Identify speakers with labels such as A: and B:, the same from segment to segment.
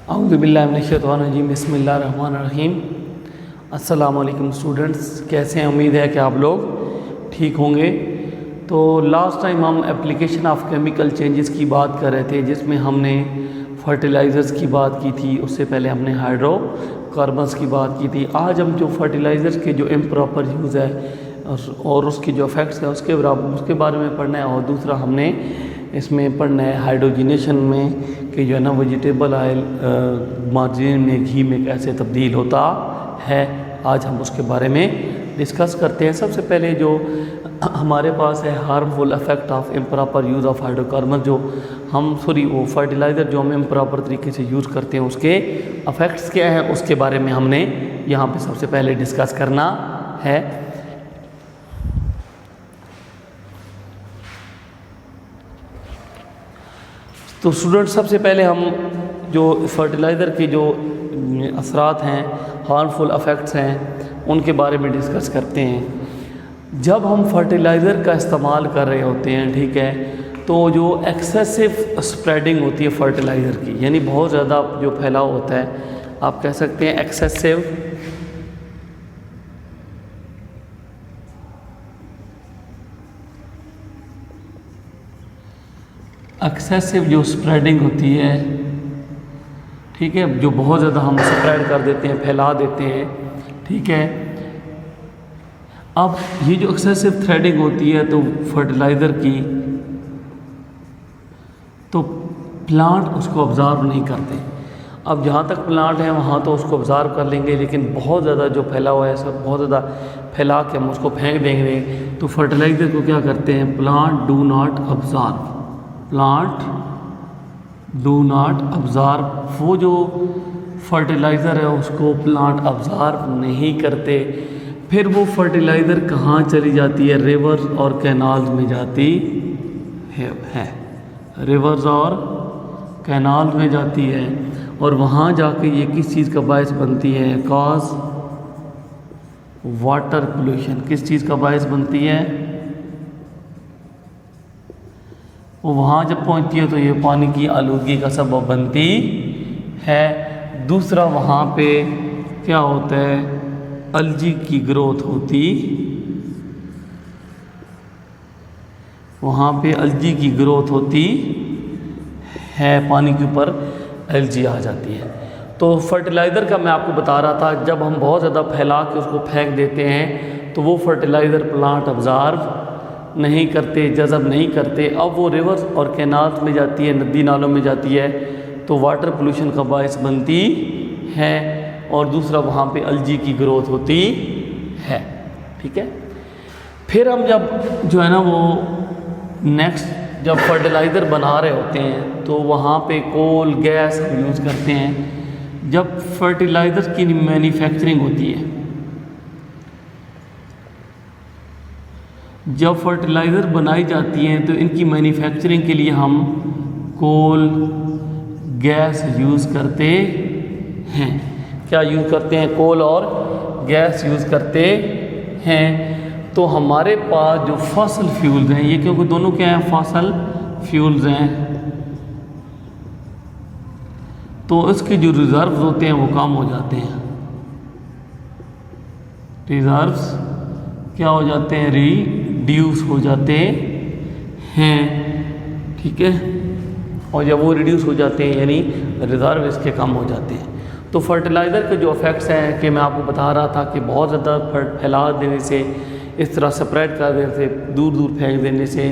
A: औज़ुबिल्लाहिमिनश्शैतानिर्रजीम बिस्मिल्लाहिर्रहमानिर्रहीम। अस्सलाम वालेकुम स्टूडेंट्स, कैसे हैं? उम्मीद है कि आप लोग ठीक होंगे। तो लास्ट टाइम हम एप्लीकेशन ऑफ केमिकल चेंजेस की बात कर रहे थे, जिसमें हमने फर्टिलाइज़र्स की बात की थी, उससे पहले हमने हाइड्रोकार्बन्स की बात की थी। आज हम जो फर्टिलाइज़र्स के जो इम्प्रॉपर यूज़ है और उसके जो इफ़ेक्ट्स हैं उसके बारे में पढ़ना है, और दूसरा हमने इसमें पढ़ना है हाइड्रोजिनेशन में कि जो है ना वेजिटेबल ऑयल मार्जिन में घी में कैसे तब्दील होता है। आज हम उसके बारे में डिस्कस करते हैं। सबसे पहले जो हमारे पास है harmful effect of improper use of hydrocarbon, जो वो फर्टिलाइज़र जो हम इम्प्रॉपर तरीके से यूज़ करते हैं उसके इफ़ेक्ट्स क्या हैं, उसके बारे में हमने यहाँ पे सबसे पहले डिस्कस करना है। तो स्टूडेंट, सबसे पहले हम जो फर्टिलाइज़र के जो असरात हैं, हार्मफुल इफ़ेक्ट्स हैं, उनके बारे में डिस्कस करते हैं। जब हम फर्टिलाइज़र का इस्तेमाल कर रहे होते हैं, ठीक है, तो जो एक्सेसिव स्प्रेडिंग होती है फर्टिलाइज़र की, यानी बहुत ज़्यादा जो फैलाव होता है, आप कह सकते हैं एक्सेसिव जो स्प्रेडिंग होती है, ठीक है, जो बहुत ज़्यादा हम स्प्रेड कर देते हैं, फैला देते हैं, ठीक है। अब ये जो एक्सेसिव थ्रेडिंग होती है तो फर्टिलाइज़र की, तो प्लांट उसको ऑब्ज़र्व नहीं करते। अब जहाँ तक प्लांट है वहाँ तो उसको ऑब्ज़र्व कर लेंगे, लेकिन बहुत ज़्यादा जो फैला हुआ है, सब बहुत ज़्यादा फैला के हम उसको फेंक देंगे, तो फर्टिलाइज़र को क्या करते हैं, प्लांट डू नॉट ऑब्ज़र्व, वो जो फर्टिलाइज़र है उसको प्लांट ऑब्ज़र्व नहीं करते। फिर वो फर्टिलाइज़र कहाँ चली जाती है, रिवर्स और कैनाल्स में जाती है, रिवर्स और कैनाल में जाती है, और वहाँ जाके ये किस चीज़ का बायस बनती है, कॉज वाटर पोल्यूशन। किस चीज़ का बायस बनती है, वो वहाँ जब पहुँचती है तो ये पानी की आलूगी का सबब बनती है। दूसरा, वहाँ पे क्या होता है, अलजी की ग्रोथ होती, वहाँ पे अलजी की ग्रोथ होती है, पानी के ऊपर एलजी आ जाती है। तो फर्टिलाइज़र का मैं आपको बता रहा था, जब हम बहुत ज़्यादा फैला के उसको फेंक देते हैं तो वो फर्टिलाइज़र प्लांट ऑब्ज़र्व नहीं करते, जज़ब नहीं करते। अब वो रिवर्स और कैनाल्स में जाती है, नदी नालों में जाती है, तो वाटर पोल्यूशन का बायस बनती है, और दूसरा वहाँ पे अलजी की ग्रोथ होती है, ठीक है। फिर हम जब जो है ना वो नेक्स्ट जब फर्टिलाइज़र बना रहे होते हैं तो वहाँ पे कोल गैस हम यूज़ करते हैं। जब फर्टिलाइज़र की मैन्युफैक्चरिंग होती है, जब फर्टिलाइज़र बनाई जाती हैं तो इनकी मैन्युफैक्चरिंग के लिए हम कोल गैस यूज़ करते हैं। क्या यूज़ करते हैं, कोल और गैस यूज़ करते हैं। तो हमारे पास जो फॉसिल फ्यूल्स हैं, ये क्योंकि दोनों क्या हैं, फॉसिल फ्यूल्स हैं, तो इसके जो रिज़र्व्स होते हैं वो कम हो जाते हैं, रिज़र्व्स क्या हो जाते हैं, रिड्यूस हो जाते हैं, ठीक है। और जब वो रिड्यूस हो जाते हैं यानी रिज़र्व इसके कम हो जाते हैं। तो फर्टिलाइज़र के जो इफ़ेक्ट्स हैं कि मैं आपको बता रहा था कि बहुत ज़्यादा फैला देने से, इस तरह स्प्रेड कर देने से, दूर दूर फेंक देने से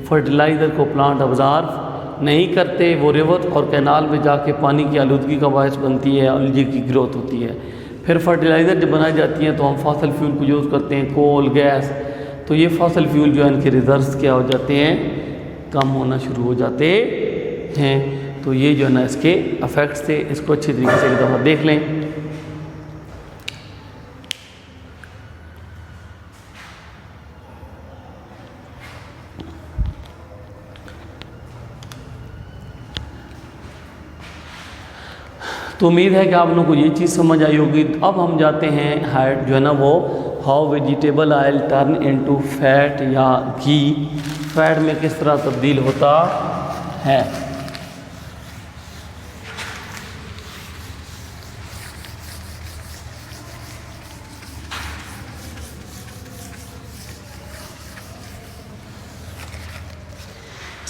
A: फर्टिलाइज़र को प्लांट ऑब्ज़र्व नहीं करते, वो रिवर और कैनाल में जाके पानी की आलूदगी का बायस बनती है, अलजी की ग्रोथ होती है। फिर फर्टिलाइज़र जब बनाई जाती हैं तो हम फॉसिल फ्यूल को यूज़ करते हैं, कोल गैस, तो ये फॉसिल फ्यूल जो है इनके रिजर्व्स क्या हो जाते हैं, कम होना शुरू हो जाते हैं। तो ये जो है ना इसके इफ़ेक्ट्स थे, इसको अच्छी तरीके से एक दफ़ा देख लें। तो उम्मीद है कि आप लोगों को ये चीज़ समझ आई होगी। अब हम जाते हैं जो है ना वो how vegetable oil turn into fat या घी, फैट में किस तरह तब्दील होता है।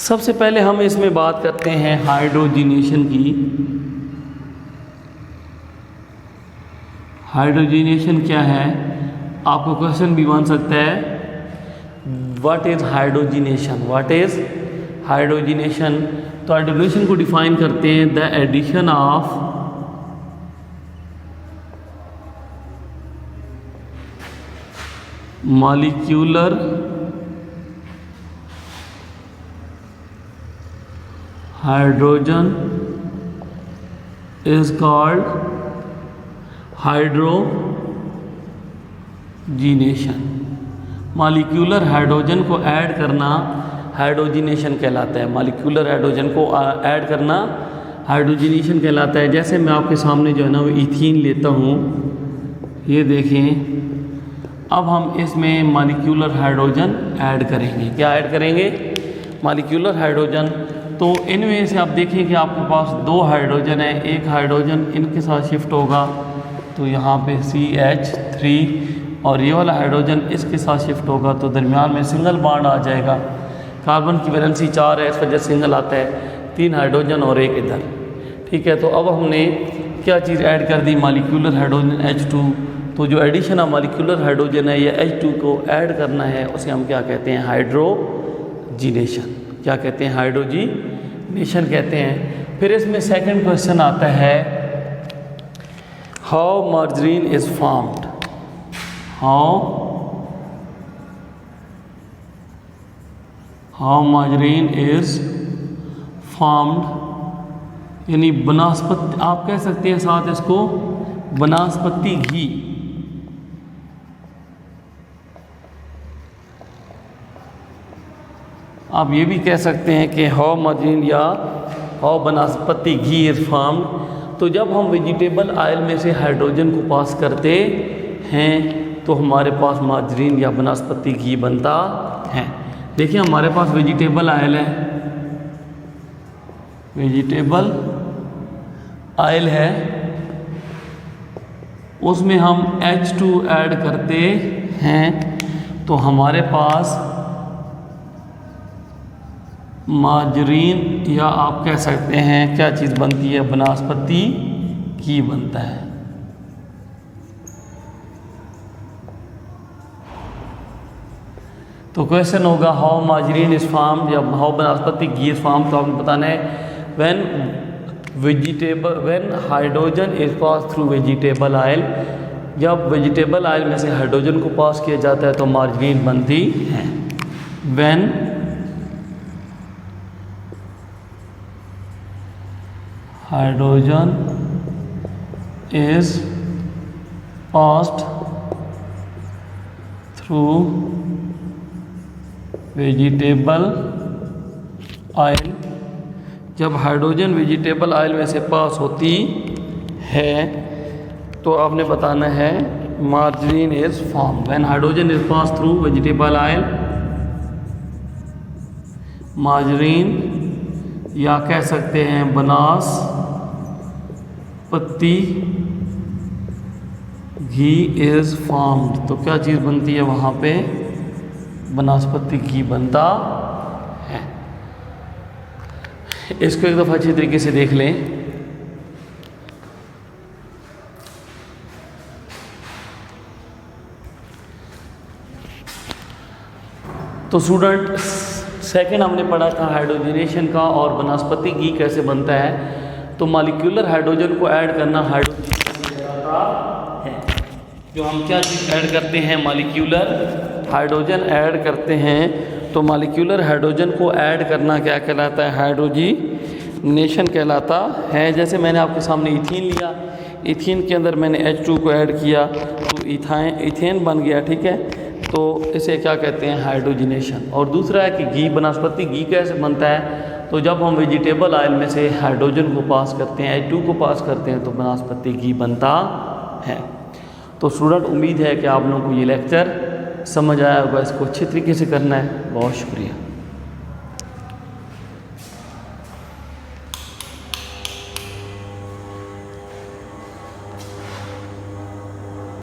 A: सबसे पहले हम इसमें बात करते हैं हाइड्रोजिनेशन की। हाइड्रोजिनेशन क्या है, आपको क्वेश्चन भी बन सकता है, what is hydrogenation, what is hydrogenation. तो हाइड्रोजिनेशन को डिफाइन करते हैं the addition of molecular hydrogen is called hydrogenation. Molecular hydrogen को ऐड करना हाइड्रोजिनेशन कहलाता है। मॉलिक्यूलर हाइड्रोजन को ऐड करना हाइड्रोजिनेशन कहलाता है। जैसे मैं आपके सामने जो है ना वो इथीन लेता हूँ, ये देखें, अब हम इसमें मॉलिक्यूलर हाइड्रोजन ऐड करेंगे। क्या ऐड करेंगे, मॉलिक्यूलर हाइड्रोजन। तो इनमें से आप देखें कि आपके पास दो हाइड्रोजन है, एक हाइड्रोजन इनके साथ शिफ्ट होगा तो यहाँ पे CH3 और ये वाला हाइड्रोजन इसके साथ शिफ्ट होगा तो दरमियान में सिंगल बॉन्ड आ जाएगा। कार्बन की वैलेंसी 4 है, इस वजह से सिंगल आता है, 3 हाइड्रोजन और एक इधर। ठीक है, तो अब हमने क्या चीज़ ऐड कर दी, मॉलिक्यूलर हाइड्रोजन H2। तो जो एडिशन ऑफ मॉलिक्यूलर हाइड्रोजन है या H2 को ऐड करना है उसे हम क्या कहते हैं, हाइड्रोजिनेशन। क्या कहते हैं, हाइड्रोजिनेशन कहते हैं। फिर इसमें सेकंड क्वेश्चन आता है, how margarine is formed, how margarine is formed, यानी बनस्पति, आप कह सकते हैं साथ इसको बनस्पति घी। आप ये भी कह सकते हैं कि हाउ मार्जरीन या हाउ बनस्पति घी इज फॉर्म्ड। तो जब हम वेजिटेबल ऑयल में से हाइड्रोजन को पास करते हैं तो हमारे पास मार्जरीन या बनस्पति घी बनता है। देखिए हमारे पास वेजिटेबल ऑयल है, वेजिटेबल ऑयल है, उसमें हम H2 ऐड करते हैं तो हमारे पास मार्जरीन या आप कह सकते हैं क्या चीज़ बनती है, बनस्पति घी बनता है। तो क्वेश्चन होगा हाउ मार्जरीन इज फॉर्म्ड या हाउ बनस्पति घी इज फॉर्म्ड। तो आपको बताना है when hydrogen is pass through vegetable oil, जब वेजिटेबल ऑयल में से हाइड्रोजन को पास किया जाता है तो मार्जरीन बनती है। When hydrogen is passed through vegetable oil, जब हाइड्रोजन वेजिटेबल ऑयल में से पास होती है तो आपने बताना है margarine is form. When hydrogen is pass through vegetable oil, margarine या कह सकते हैं बनस्पति घी इज फॉर्म्ड। तो क्या चीज़ बनती है वहाँ पे, बनस्पति घी बनता है। इसको एक दफ़ा अच्छी तरीके से देख लें। तो स्टूडेंट सेकंड हमने पढ़ा था हाइड्रोजिनेशन का और बनस्पति घी कैसे बनता है। तो मॉलिक्यूलर हाइड्रोजन को ऐड करना हाइड्रोजिनेशन कहलाता है। जो हम क्या चीज़ ऐड करते हैं, मॉलिक्यूलर हाइड्रोजन ऐड करते हैं तो मॉलिक्यूलर हाइड्रोजन को ऐड करना क्या कहलाता है, हाइड्रोजिनेशन कहलाता है। जैसे मैंने आपके सामने इथीन लिया, इथीन के अंदर मैंने H2 को ऐड किया तो इथेन बन गया। ठीक है, तो इसे क्या कहते हैं, हाइड्रोजिनेशन। और दूसरा है कि घी, बनस्पति घी कैसे बनता है। तो जब हम वेजिटेबल ऑयल में से हाइड्रोजन को पास करते हैं, H2 को पास करते हैं तो बनस्पति घी बनता है। तो स्टूडेंट उम्मीद है कि आप लोगों को ये लेक्चर समझ आया होगा। इसको अच्छे तरीके से करना है। बहुत शुक्रिया।